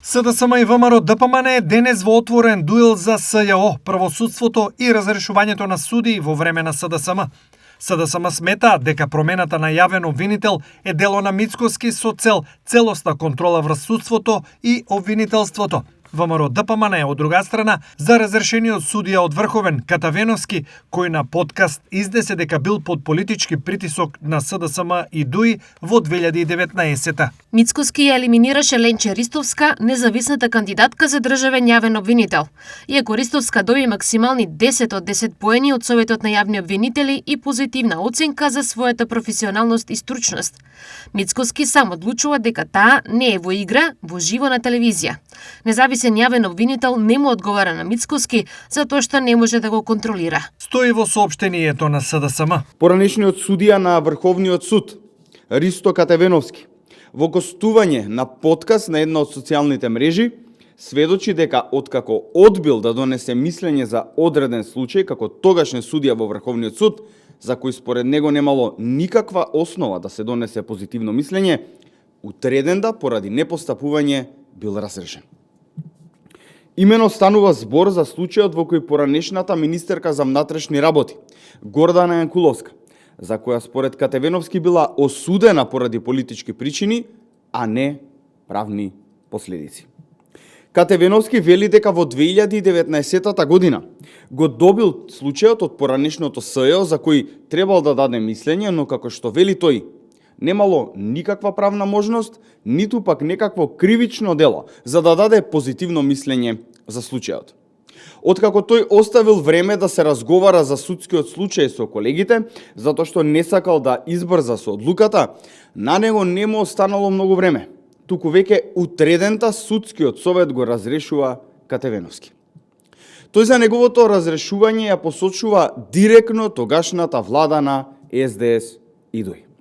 СДСМ и ВМРО ДПМН денес во отворен дуел за СЈО, правосудството и разрешувањето на суди во време на СДСМ. СДСМ смета дека промената на јавен обвинител е дело на Мицкоски со цел целосна контрола врз судството и обвинителството. ВМРО ДПМН од друга страна за разрешениот судија од Врховен Катавеновски, кој на подкаст изнесе дека бил под политички притисок на СДСМ и ДУИ во 2019. Мицкоски ја елиминираше Ленче Ристовска, независната кандидатка за државен јавен обвинител. Иако Ристовска доби максимални 10 од 10 поени од Советот на јавни обвинители и позитивна оценка за својата професионалност и стручност. Мицкоски сам одлучува дека таа не е во игра, во живо на телевизија. Независен јавен обвинител не му одговара на Мицкоски затоа што не може да го контролира. Стои во соопштението на СДСМ. Поранешниот судија на Врховниот суд, Ристо Катавеновски, во гостување на подкаст на една од социјалните мрежи, сведочи дека откако одбил да донесе мислење за одреден случај како тогашен судија во Врховниот суд, за кој според него немало никаква основа да се донесе позитивно мислење, утреденда поради непостапување бил разрешен. Имено станува збор за случајот во кој поранешната министерка за внатрешни работи, Гордана Јанкуловска, за која според Катавеновски била осудена поради политички причини, а не правни последици. Катавеновски вели дека во 2019 година го добил случајот од поранешното СЈО за кој требал да даде мислење, но како што вели тој, немало никаква правна можност, ниту пак некакво кривично дело за да даде позитивно мислење за случајот. Откако тој оставил време да се разговара за судскиот случај со колегите, затоа што не сакал да избрза со одлуката, на него не му останало многу време. Туку веќе утредента судскиот совет го разрешува Катавеновски. Тој за неговото разрешување ја посочува директно тогашната влада на СДС и ДУИ.